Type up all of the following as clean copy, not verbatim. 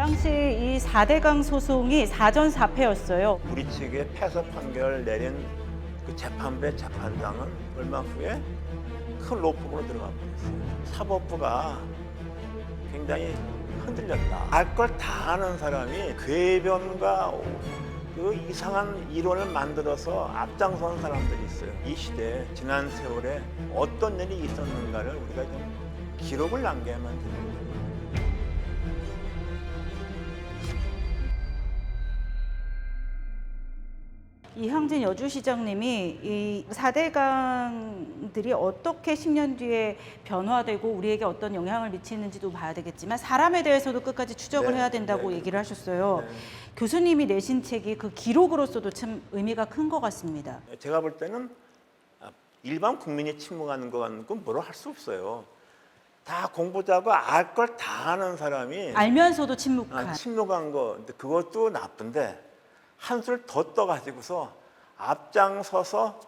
당시 이 4대강 소송이 사전사패였어요. 우리 측의 패소 판결을 내린 그 재판부의 재판장은 얼마 후에 큰 로펌으로 들어가 버렸어요. 사법부가 굉장히 흔들렸다. 알 걸 다 아는 사람이 궤변과 그 이상한 이론을 만들어서 앞장선 사람들이 있어요. 이 시대에 지난 세월에 어떤 일이 있었는가를 우리가 좀 기록을 남겨야만 됩니다. 이항진 여주시장님이 이 4대강들이 어떻게 10년 뒤에 변화되고 우리에게 어떤 영향을 미치는지도 봐야 되겠지만 사람에 대해서도 끝까지 추적을 네, 해야 된다고 네. 얘기를 하셨어요. 네. 교수님이 내신 책이 그 기록으로서도 참 의미가 큰 것 같습니다. 제가 볼 때는 일반 국민이 침묵하는 건 뭐로 할 수 없어요. 다 공부자고 알 걸 다 아는 사람이 알면서도 침묵한. 침묵한 거, 근데 그것도 나쁜데 한술 더 떠가지고서 앞장서서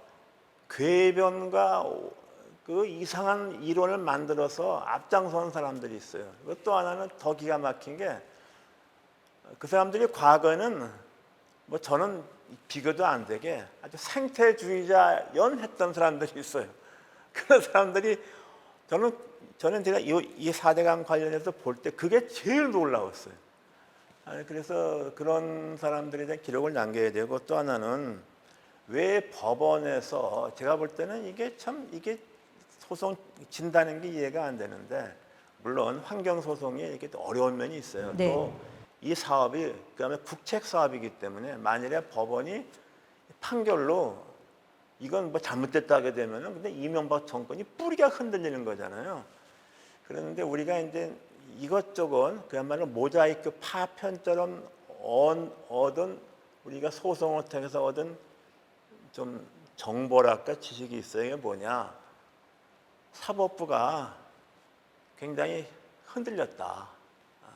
궤변과 그 이상한 이론을 만들어서 앞장선 사람들이 있어요. 또 하나는 더 기가 막힌 게 그 사람들이 과거에는 뭐 저는 비교도 안 되게 아주 생태주의자 연했던 사람들이 있어요. 그런 사람들이 저는 제가 이 4대강 관련해서 볼 때 그게 제일 놀라웠어요. 그래서 그런 사람들에 대한 기록을 남겨야 되고, 또 하나는 왜 법원에서 제가 볼 때는 이게 소송 진다는 게 이해가 안 되는데, 물론 환경 소송이 이렇게 또 어려운 면이 있어요. 네. 또 이 사업이 그다음에 국책 사업이기 때문에 만일에 법원이 판결로 이건 뭐 잘못됐다 하게 되면은 근데 이명박 정권이 뿌리가 흔들리는 거잖아요. 그런데 우리가 이제 이것저것 그야말로 모자이크 파편처럼 얻은 우리가 소송을 통해서 얻은 좀 정보랄까 지식이 있어요. 이게 뭐냐? 사법부가 굉장히 흔들렸다.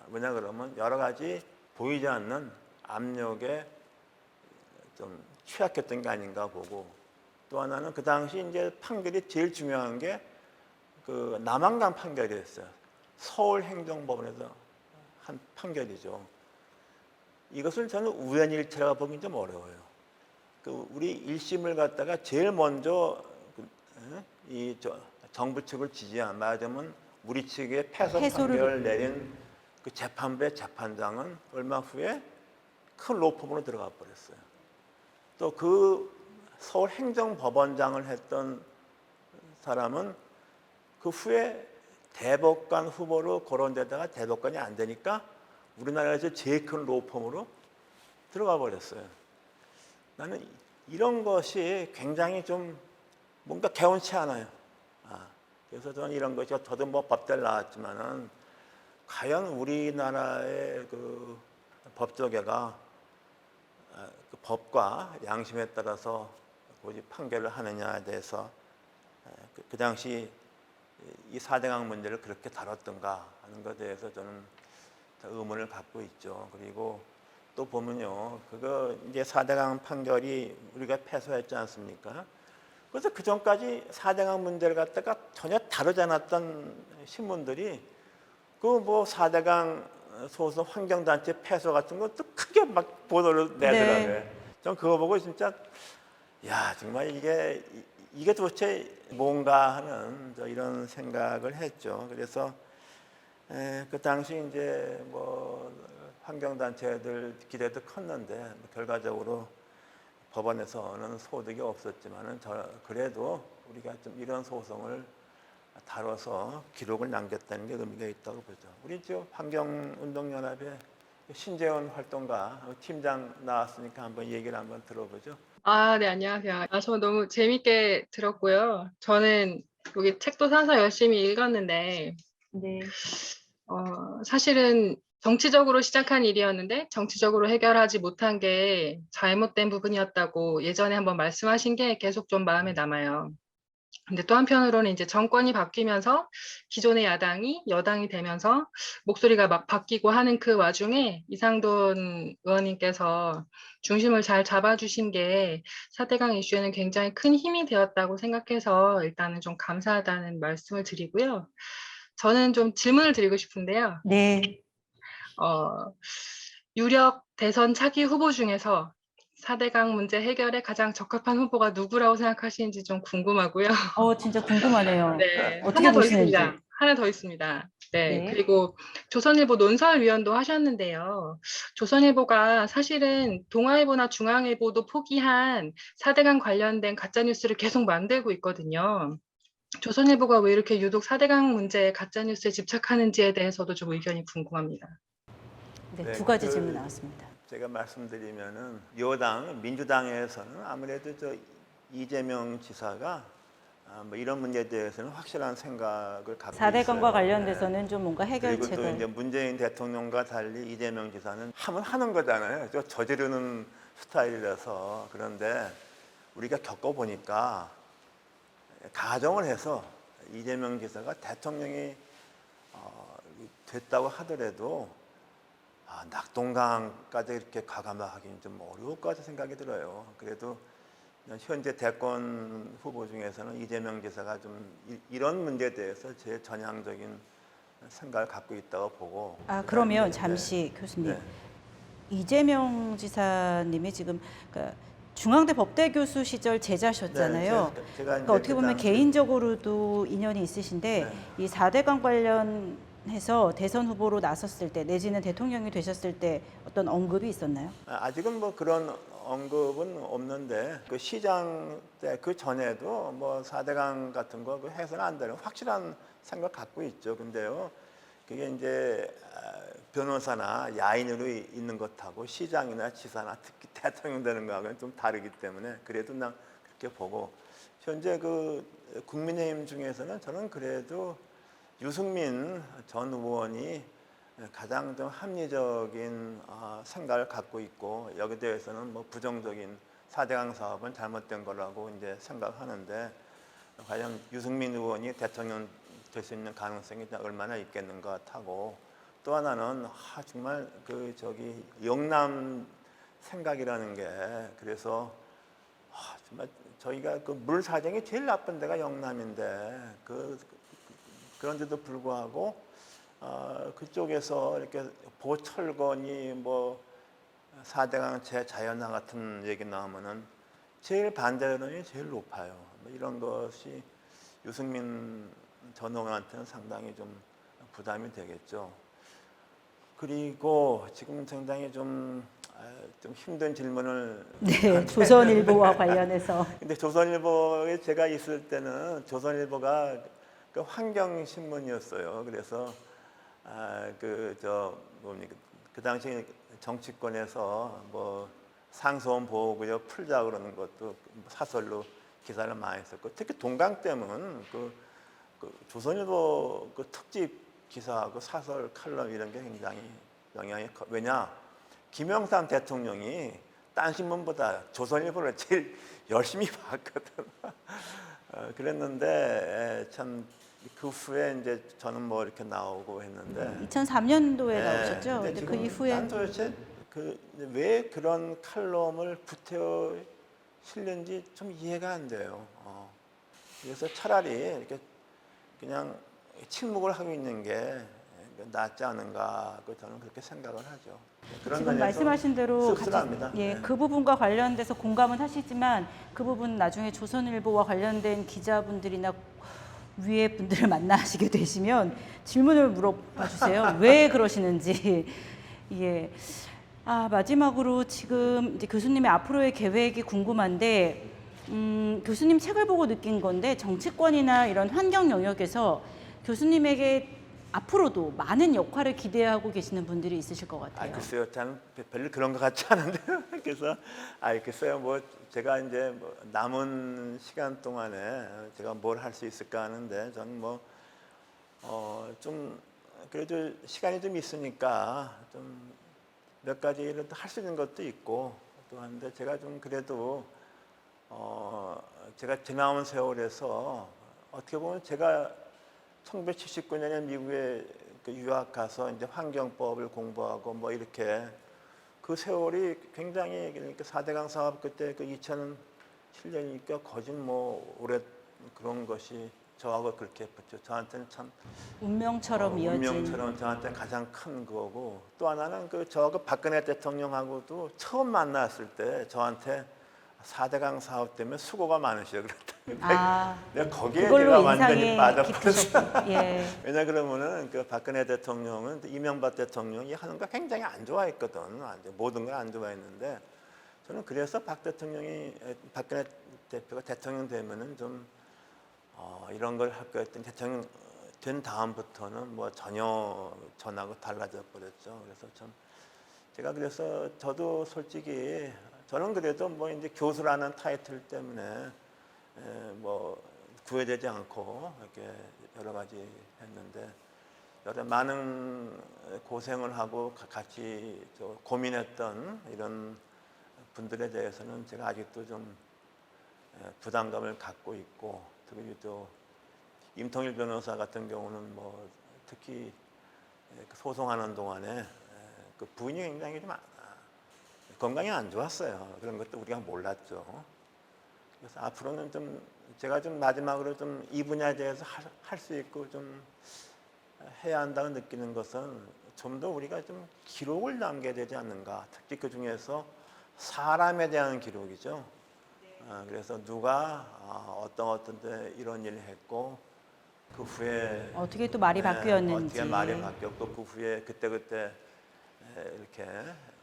뭐냐 그러면 여러 가지 보이지 않는 압력에 좀 취약했던 게 아닌가 보고, 또 하나는 그 당시 이제 판결이 제일 중요한 게 그 남한강 판결이었어요. 서울행정법원에서 한 판결이죠. 이것을 저는 우연일치라고 보기 좀 어려워요. 우리 1심을 갖다가 제일 먼저 정부 측을 지지한, 말하자면 우리 측의 패소 판결을 내린 그 재판부의 재판장은 얼마 후에 큰 로펌으로 들어가 버렸어요. 또 그 서울행정법원장을 했던 사람은 그 후에 대법관 후보로 거론되다가 대법관이 안 되니까 우리나라에서 제일 큰 로펌으로 들어가 버렸어요. 나는 이런 것이 굉장히 좀 뭔가 개운치 않아요. 그래서 저는 이런 것이, 저도 뭐 법대를 나왔지만은 과연 우리나라의 그 법조계가 그 법과 양심에 따라서 굳이 판결을 하느냐에 대해서 그 당시 이 4대강 문제를 그렇게 다뤘던가 하는 것에 대해서 저는 의문을 갖고 있죠. 그리고 또 보면요, 그거 이제 4대강 판결이 우리가 패소했지 않습니까? 그래서 그 전까지 4대강 문제를 갖다가 전혀 다루지 않았던 신문들이 그 뭐 4대강 소송 환경단체 패소 같은 것도 크게 막 보도를 내더라고요. 네. 전 그거 보고 진짜 야, 정말 이게 도대체 뭔가 하는 이런 생각을 했죠. 그래서 그 당시 이제 뭐 환경단체들 기대도 컸는데 결과적으로 법원에서는 소득이 없었지만은 그래도 우리가 좀 이런 소송을 다뤄서 기록을 남겼다는 게 의미가 있다고 보죠. 우리 저 환경운동연합의 신재원 활동가 팀장 나왔으니까 한번 얘기를 한번 들어보죠. 네, 안녕하세요. 저 너무 재밌게 들었고요. 저는 여기 책도 사서 열심히 읽었는데, 네. 사실은 정치적으로 시작한 일이었는데, 정치적으로 해결하지 못한 게 잘못된 부분이었다고 예전에 한번 말씀하신 게 계속 좀 마음에 남아요. 근데 또 한편으로는 이제 정권이 바뀌면서 기존의 야당이 여당이 되면서 목소리가 막 바뀌고 하는 그 와중에 이상돈 의원님께서 중심을 잘 잡아주신 게 4대강 이슈에는 굉장히 큰 힘이 되었다고 생각해서 일단은 좀 감사하다는 말씀을 드리고요. 저는 좀 질문을 드리고 싶은데요. 네. 유력 대선 차기 후보 중에서 4대강 문제 해결에 가장 적합한 후보가 누구라고 생각하시는지 좀 궁금하고요. 진짜 궁금하네요. 네, 어떻게 하나 더 보시는지. 있습니다. 하나 더 있습니다. 네, 네. 그리고 조선일보 논설위원도 하셨는데요. 조선일보가 사실은 동아일보나 중앙일보도 포기한 4대강 관련된 가짜뉴스를 계속 만들고 있거든요. 조선일보가 왜 이렇게 유독 4대강 문제에 가짜뉴스에 집착하는지에 대해서도 좀 의견이 궁금합니다. 네, 네, 두 가지 질문 나왔습니다. 제가 말씀드리면은 여당 민주당에서는 아무래도 이재명 지사가 뭐 이런 문제에 대해서는 확실한 생각을 갖고 4대강과 있어요. 관련돼서는 좀 뭔가 그리고 또 해결책을. 이제 문재인 대통령과 달리 이재명 지사는 하면 하는 거잖아요. 저지르는 스타일이라서. 그런데 우리가 겪어보니까 가정을 해서 이재명 지사가 대통령이 됐다고 하더라도 낙동강까지 이렇게 가감하기는 좀 어려울 것 같은 생각이 들어요. 그래도 현재 대권 후보 중에서는 이재명 지사가 좀 이런 문제에 대해서 제일 전향적인 생각을 갖고 있다고 보고. 그러면 잠시 교수님. 네. 이재명 지사님이 지금 그러니까 중앙대 법대 교수 시절 제자셨잖아요. 네, 제가 이제 그러니까 어떻게 보면 당시- 개인적으로도 인연이 있으신데 네. 이 4대강 관련해서 대선 후보로 나섰을 때 내지는 대통령이 되셨을 때 어떤 언급이 있었나요? 아직은 뭐 그런 언급은 없는데 그 시장 때 그 전에도 뭐 4대강 같은 거 해서는 안 되는 확실한 생각 갖고 있죠. 근데요, 그게 이제 변호사나 야인으로 있는 것하고 시장이나 지사나 특히 대통령 되는 거하고는 좀 다르기 때문에 그래도 난 그렇게 보고 현재 그 국민의힘 중에서는 저는 그래도 유승민 전 의원이 가장 좀 합리적인 생각을 갖고 있고 여기에 대해서는 뭐 부정적인 4대강 사업은 잘못된 거라고 이제 생각하는데 과연 유승민 의원이 대통령 될 수 있는 가능성이 얼마나 있겠는가 하고 또 하나는 정말 영남 생각이라는 게 그래서 정말 저희가 그 물 사정이 제일 나쁜 데가 영남인데 그런데도 불구하고 그쪽에서 이렇게 보철건이 뭐 4대강 재자연화 같은 얘기 나오면은 제일 반대론이 제일 높아요. 뭐 이런 것이 유승민 전 의원한테는 상당히 좀 부담이 되겠죠. 그리고 지금 상당히 좀 힘든 질문을 네, 조선일보와 관련해서. 근데 조선일보에 제가 있을 때는 조선일보가 그 환경신문이었어요. 그래서 그 당시 정치권에서 뭐 상수원 보호구역 풀자 그러는 것도 사설로 기사를 많이 썼고 특히 동강댐은 그 조선일보 그 특집 기사하고 사설 칼럼 이런 게 굉장히 영향이 왜냐 김영삼 대통령이 딴 신문보다 조선일보를 제일 열심히 봤거든. 그랬는데 참 그 후에 이제 저는 뭐 이렇게 나오고 했는데 2003년도에 나오셨죠? 근데 근데 그 지금 이후에 난 도대체 왜 그런 칼럼을 구태여 실는지 좀 이해가 안 돼요. 그래서 차라리 이렇게 그냥 침묵을 하고 있는 게 낫지 않은가 저는 그렇게 생각을 하죠. 그런 지금 면에서 말씀하신 대로 씁쓸합니다. 네. 그 부분과 관련돼서 공감은 하시지만 그 부분 나중에 조선일보와 관련된 기자분들이나 위에 분들을 만나시게 되시면 질문을 물어봐 주세요. 왜 그러시는지. 예. 마지막으로 지금 이제 교수님의 앞으로의 계획이 궁금한데, 교수님 책을 보고 느낀 건데 정치권이나 이런 환경 영역에서 교수님에게 앞으로도 많은 역할을 기대하고 계시는 분들이 있으실 것 같아요. 글쎄요, 저는 별로 그런 것 같지 않은데 그래서 글쎄요, 뭐 제가 이제 뭐 남은 시간 동안에 제가 뭘 할 수 있을까 하는데 저는 뭐 좀 그래도 시간이 좀 있으니까 좀 몇 가지를 할 수 있는 것도 있고 또 하는데 제가 좀 그래도 제가 지나온 세월에서 어떻게 보면 제가 1979년에 미국에 유학 가서 이제 환경법을 공부하고 뭐 이렇게 그 세월이 굉장히 그러니까 4대강 사업 그때 2007년이니까 거진 뭐 오래 그런 것이 저하고 그렇게 붙죠. 저한테는 참 운명처럼 이어진. 운명처럼 저한테 가장 큰 거고, 또 하나는 그 저하고 박근혜 대통령하고도 처음 만났을 때 저한테 4대강 사업 때문에 수고가 많으셔 그랬다. 아, 내가 거기에 그걸로 제가 완전히 인상이 빠져버렸어. 깊으셨고. 예. 왜냐 그러면은 그 박근혜 대통령은 이명박 대통령이 하는 거 굉장히 안 좋아했거든. 모든 걸 안 좋아했는데, 저는 그래서 박근혜 대표가 대통령 되면은 좀 이런 걸 할 거 했더니 대통령 된 다음부터는 뭐 전혀 전하고 달라져 버렸죠. 그래서 참 제가 그래서 저도 솔직히 저는 그래도 뭐 이제 교수라는 타이틀 때문에 뭐 구애되지 않고 이렇게 여러 가지 했는데, 여러 많은 고생을 하고 같이 고민했던 이런 분들에 대해서는 제가 아직도 좀 부담감을 갖고 있고, 특히 또 임통일 변호사 같은 경우는 뭐 특히 소송하는 동안에 그 부인이 굉장히 좀 건강이 안 좋았어요. 그런 것도 우리가 몰랐죠. 그래서 앞으로는 좀 제가 좀 마지막으로 좀 이 분야에 대해서 할 수 있고 좀 해야 한다고 느끼는 것은 좀 더 우리가 좀 기록을 남겨야 되지 않는가. 특히 그 중에서 사람에 대한 기록이죠. 그래서 누가 어떤 데 이런 일을 했고, 그 후에 어떻게 또 말이 바뀌었는지. 어떻게 말이 바뀌었고, 그 후에 그때 이렇게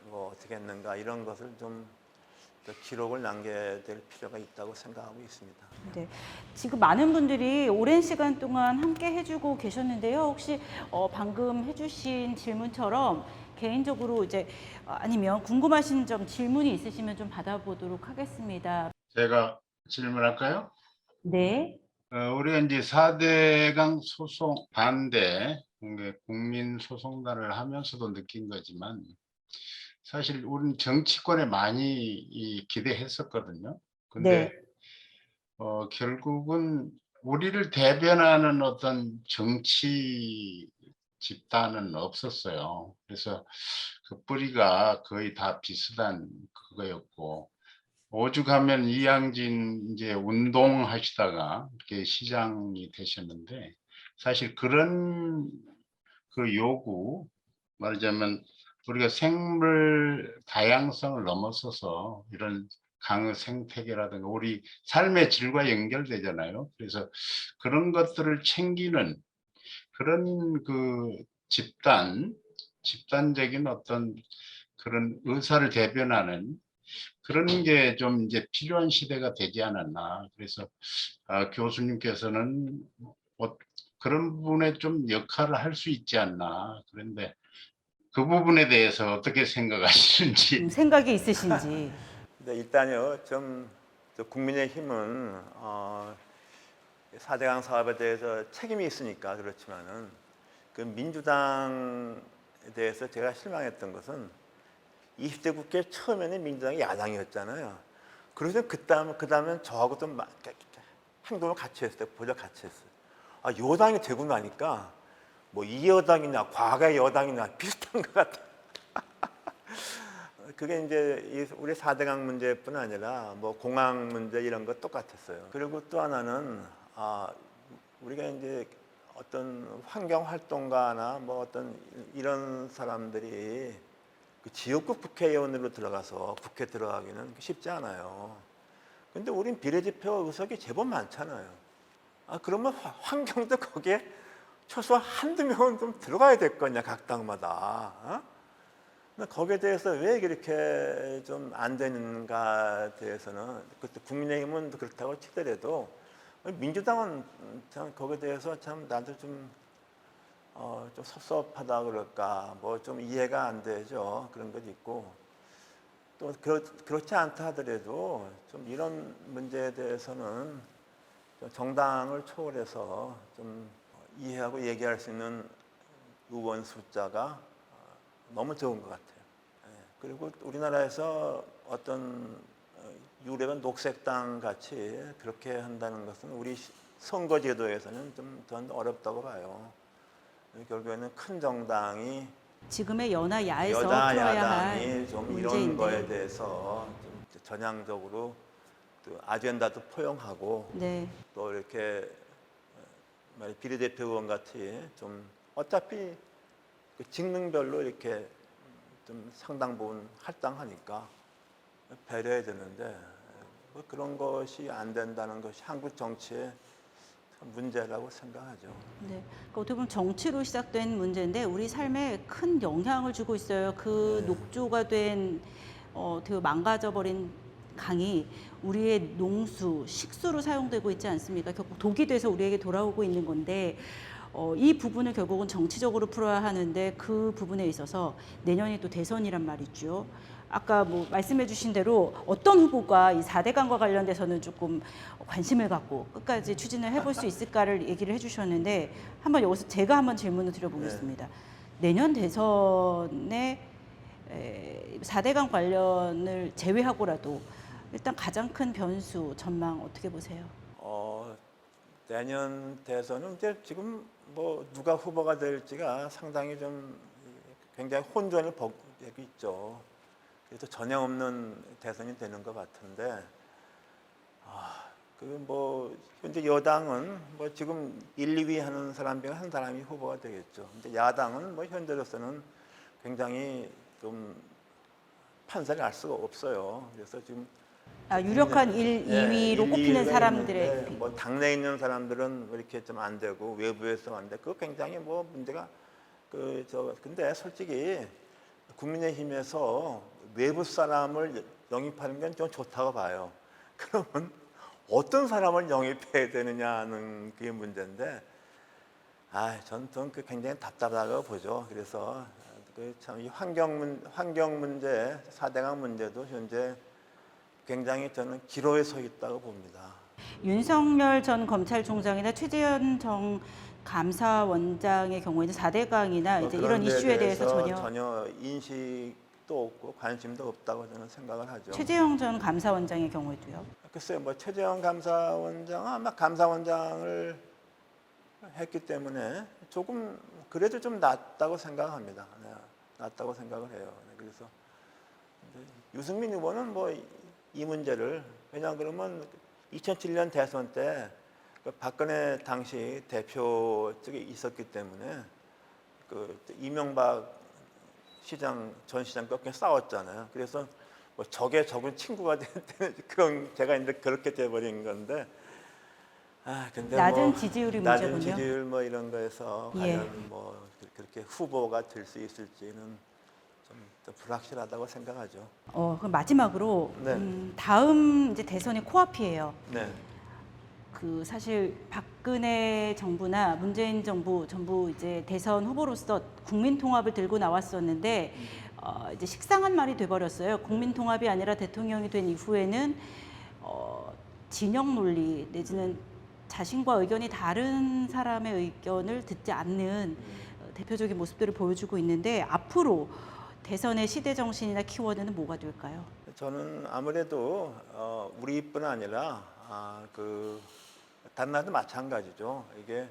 뭐 어떻게 했는가, 이런 것을 좀 기록을 남겨야 될 필요가 있다고 생각하고 있습니다. 네. 지금 많은 분들이 오랜 시간 동안 함께 해주고 계셨는데요. 혹시 방금 해주신 질문처럼 개인적으로 이제 아니면 궁금하신 점, 질문이 있으시면 좀 받아보도록 하겠습니다. 제가 질문할까요? 네. 우리가 이제 4대강 소송 반대 국민소송단을 하면서도 느낀 거지만, 사실 우리는 정치권에 많이 기대했었거든요. 근데 네. 결국은 우리를 대변하는 어떤 정치 집단은 없었어요. 그래서 그 뿌리가 거의 다 비슷한 그거였고, 오죽하면 이양진 이제 운동하시다가 이렇게 시장이 되셨는데, 사실 그런 그 요구, 말하자면 우리가 생물 다양성을 넘어서서 이런 강의 생태계라든가 우리 삶의 질과 연결되잖아요. 그래서 그런 것들을 챙기는 그런 그 집단적인 어떤 그런 의사를 대변하는 그런 게 좀 이제 필요한 시대가 되지 않았나. 그래서 교수님께서는 그런 부분에 좀 역할을 할 수 있지 않나. 그런데 그 부분에 대해서 어떻게 생각하시는지. 생각이 있으신지. 근데 일단요, 국민의힘은 4대강 사업에 대해서 책임이 있으니까 그렇지만은, 그 민주당에 대해서 제가 실망했던 것은 20대 국회 처음에는 민주당이 야당이었잖아요. 그래서 그 다음엔 저하고 좀 행동을 같이 했어요. 보자 같이 했어요. 여당이 되고 나니까 뭐 이 여당이나 과거의 여당이나 비슷한 것 같아요. 그게 이제 우리 4대강 문제뿐 아니라 뭐 공항 문제 이런 거 똑같았어요. 그리고 또 하나는 우리가 이제 어떤 환경 활동가나 뭐 어떤 이런 사람들이 그 지역구 국회의원으로 들어가서 국회 들어가기는 쉽지 않아요. 근데 우린 비례대표 의석이 제법 많잖아요. 그러면 환경도 거기에 최소한 한두 명은 좀 들어가야 될 거냐, 각 당마다. 근데 거기에 대해서 왜 그렇게 좀 안 되는가에 대해서는, 그것도 국민의힘은 그렇다고 치더라도 민주당은 참 거기에 대해서 참 나도 좀 섭섭하다 그럴까, 뭐 좀 이해가 안 되죠. 그런 것도 있고, 또 그렇지 않다 하더라도 좀 이런 문제에 대해서는 좀 정당을 초월해서 좀 이해하고 얘기할 수 있는 의원 숫자가 너무 적은 것 같아요. 그리고 우리나라에서 어떤 유럽의 녹색당 같이 그렇게 한다는 것은 우리 선거제도에서는 좀 더 어렵다고 봐요. 결국에는 큰 정당이, 지금의 여야에서 여당, 풀어야 할 야당이 좀 이런 문제인데. 거에 대해서 좀 전향적으로 또 아젠다도 포용하고, 네. 또 이렇게 비례대표 의원 같이 좀 어차피 그 직능별로 이렇게 좀 상당 부분 할당하니까 배려해야 되는데 뭐 그런 것이 안 된다는 것이 한국 정치의 문제라고 생각하죠. 네, 그러니까 어떻게 보면 정치로 시작된 문제인데 우리 삶에 큰 영향을 주고 있어요. 그 네. 녹조가 된 어떻게 망가져버린 강이 우리의 농수, 식수로 사용되고 있지 않습니까? 결국 독이 돼서 우리에게 돌아오고 있는 건데 이 부분을 결국은 정치적으로 풀어야 하는데 그 부분에 있어서 내년이 또 대선이란 말이죠. 아까 뭐 말씀해 주신 대로 어떤 후보가 이 4대강과 관련돼서는 조금 관심을 갖고 끝까지 추진을 해볼 수 있을까를 얘기를 해주셨는데 한번 여기서 제가 한번 질문을 드려보겠습니다. 내년 대선에 4대강 관련을 제외하고라도 일단 가장 큰 변수 전망 어떻게 보세요? 내년 대선은 이제 지금 뭐 누가 후보가 될지가 상당히 좀 굉장히 혼돈을 벌이고 있죠. 그래서 전혀 없는 대선이 되는 것 같은데, 그 뭐 현재 여당은 뭐 지금 1, 2위 하는 사람 중에 한 사람이 후보가 되겠죠. 근데 야당은 뭐 현재로서는 굉장히 좀 판단을 알 수가 없어요. 그래서 지금 유력한 1, 2위로 꼽히는 사람들의 뭐 당내에 있는 사람들은 이렇게 좀 안 되고 외부에서 안 돼. 그거 굉장히 뭐 문제가 근데 솔직히 국민의힘에서 외부 사람을 영입하는 건 좀 좋다고 봐요. 그러면 어떤 사람을 영입해야 되느냐는 그게 문제인데, 저는 그 굉장히 답답하다고 보죠. 그래서 참 이 환경 문제, 4대강 문제도 현재 굉장히 저는 기로에 서 있다고 봅니다. 윤석열 전 검찰총장이나 최재현 전 감사원장의 경우에는 4대강이나 이제 이런 이슈에 대해서 전혀 인식도 없고 관심도 없다고 저는 생각을 하죠. 최재형 전 감사원장의 경우에도요. 글쎄요, 뭐 최재형 감사원장은 아마 감사원장을 했기 때문에 조금 그래도 좀 낫다고 생각합니다. 네, 낫다고 생각을 해요. 그래서 유승민 후보는 뭐 이 문제를 왜냐 그러면 2007년 대선 때 그 박근혜 당시 대표 쪽에 있었기 때문에 그 이명박 시장 전 시장과 그냥 싸웠잖아요. 그래서 뭐 적의 친구가 되는 그런 제가 이제 그렇게 돼버린 건데. 근데 낮은 뭐 지지율이 낮은 문제군요. 지지율 뭐 이런 거에서 예. 과연 뭐 그렇게 후보가 될 수 있을지는 좀 불확실하다고 생각하죠. 그럼 마지막으로 네. 다음 이제 대선이 코앞이에요. 네. 그 사실 박근혜 정부나 문재인 정부 전부 이제 대선 후보로서 국민 통합을 들고 나왔었는데 이제 식상한 말이 돼버렸어요. 국민 통합이 아니라 대통령이 된 이후에는 진영 논리 내지는 자신과 의견이 다른 사람의 의견을 듣지 않는 대표적인 모습들을 보여주고 있는데 앞으로 대선의 시대 정신이나 키워드는 뭐가 될까요? 저는 아무래도 우리뿐 아니라 다른 나라도 마찬가지죠. 이게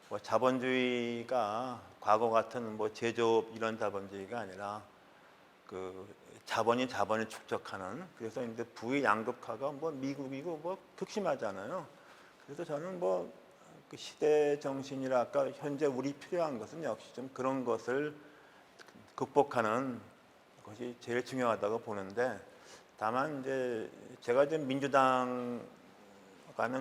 뭐 자본주의가 과거 같은 뭐 제조업 이런 자본주의가 아니라 그 자본이 자본을 축적하는, 그래서 이제 부의 양극화가 뭐 미국이고 뭐 극심하잖아요. 그래서 저는 뭐 그 시대 정신이랄까 현재 우리 필요한 것은 역시 좀 그런 것을 극복하는 것이 제일 중요하다고 보는데, 다만 이제 제가 좀 민주당과는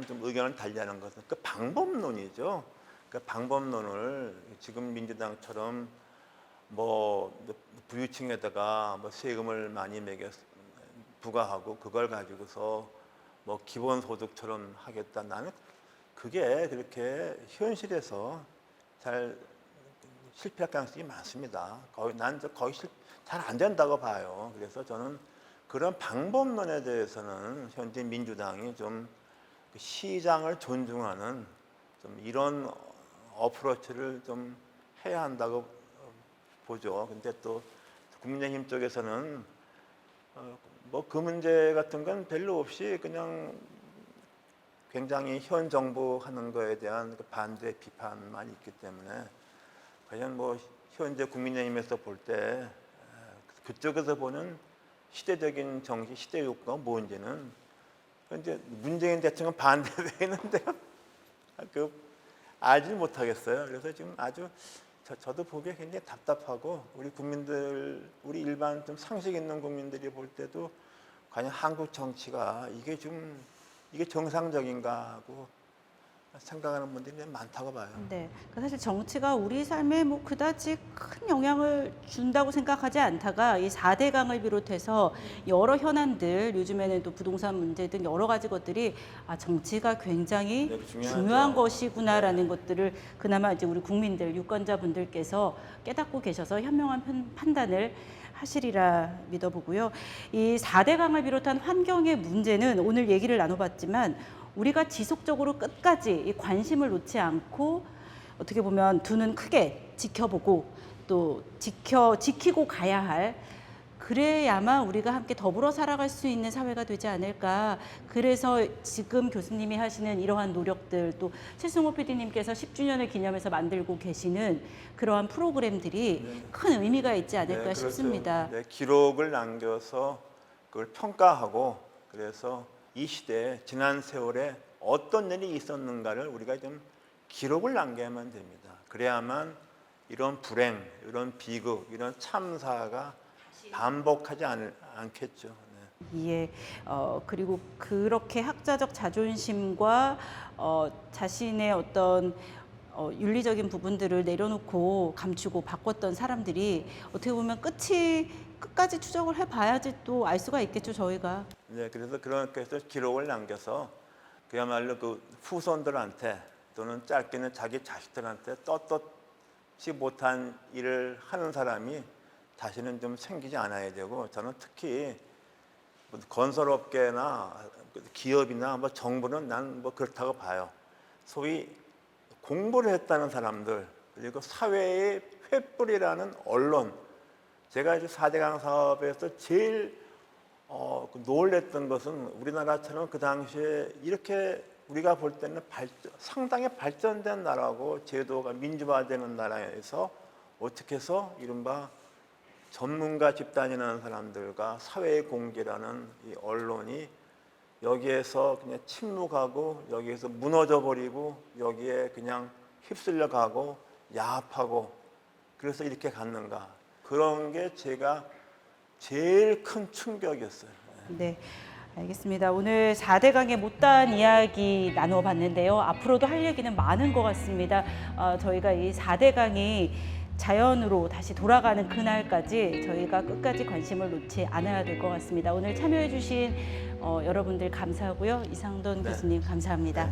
좀 의견을 달리하는 것은 그 방법론이죠. 그 방법론을 지금 민주당처럼 뭐 부유층에다가 뭐 세금을 많이 부과하고 그걸 가지고서 뭐 기본소득처럼 하겠다. 나는 그게 그렇게 현실에서 잘 실패할 가능성이 많습니다. 거의 잘 안 된다고 봐요. 그래서 저는 그런 방법론에 대해서는 현재 민주당이 좀 시장을 존중하는 좀 이런 어프로치를 좀 해야 한다고 보죠. 근데 또 국민의힘 쪽에서는 뭐 그 문제 같은 건 별로 없이 그냥 굉장히 현 정부 하는 거에 대한 반대 비판만 있기 때문에 과연 뭐 현재 국민의힘에서 볼 때 그쪽에서 보는 시대적인 정신, 시대 요구가 뭔지는 현재 문재인 대통령 반대되는데요. 알지 못하겠어요. 그래서 지금 아주 저도 보기에 굉장히 답답하고 우리 국민들, 우리 일반 좀 상식 있는 국민들이 볼 때도 과연 한국 정치가 이게 정상적인가 하고 생각하는 분들이 많다고 봐요. 네, 그러니까 사실 정치가 우리 삶에 뭐 그다지 큰 영향을 준다고 생각하지 않다가 이 4대강을 비롯해서 여러 현안들, 요즘에는 또 부동산 문제 등 여러 가지 것들이 정치가 굉장히 네, 중요하죠. 중요한 것이구나라는 것들을 그나마 이제 우리 국민들, 유권자분들께서 깨닫고 계셔서 현명한 판단을 하시리라 믿어보고요. 이 4대강을 비롯한 환경의 문제는 오늘 얘기를 나눠봤지만 우리가 지속적으로 끝까지 이 관심을 놓지 않고 어떻게 보면 두 눈 크게 지켜보고 또 지키고 가야 할, 그래야만 우리가 함께 더불어 살아갈 수 있는 사회가 되지 않을까. 그래서 지금 교수님이 하시는 이러한 노력들, 또 최승호 PD님께서 10주년을 기념해서 만들고 계시는 그러한 프로그램들이 큰 의미가 있지 않을까 그렇죠. 싶습니다. 네, 기록을 남겨서 그걸 평가하고, 그래서 이 시대에 지난 세월에 어떤 일이 있었는가를 우리가 좀 기록을 남겨야만 됩니다. 그래야만 이런 불행, 이런 비극, 이런 참사가 반복하지 않겠죠. 네. 예, 그리고 그렇게 학자적 자존심과 자신의 어떤 윤리적인 부분들을 내려놓고 감추고 바꿨던 사람들이 어떻게 보면 끝까지 추적을 해봐야지 또 알 수가 있겠죠, 저희가. 네, 그래서 그렇게 해서 기록을 남겨서 그야말로 그 후손들한테 또는 짧게는 자기 자식들한테 떳떳지 못한 일을 하는 사람이 다시는 좀 생기지 않아야 되고, 저는 특히 건설업계나 기업이나 뭐 정부는 난 뭐 그렇다고 봐요. 소위 공부를 했다는 사람들, 그리고 사회의 횃불이라는 언론, 제가 이제 4대강 사업에서 제일 놀랬던 것은 우리나라처럼 그 당시에 이렇게 우리가 볼 때는 상당히 발전된 나라고 제도가 민주화되는 나라에서 어떻게 해서 이른바 전문가 집단이라는 사람들과 사회의 공개라는 이 언론이 여기에서 그냥 침묵하고 여기에서 무너져 버리고 여기에 그냥 휩쓸려 가고 야합하고 그래서 이렇게 갔는가, 그런 게 제가 제일 큰 충격이었어요. 네, 알겠습니다. 오늘 4대강의 못다한 이야기 나눠봤는데요. 앞으로도 할 얘기는 많은 것 같습니다. 저희가 이 4대강이 자연으로 다시 돌아가는 그날까지 저희가 끝까지 관심을 놓지 않아야 될 것 같습니다. 오늘 참여해 주신 여러분들 감사하고요. 이상돈 네. 교수님 감사합니다.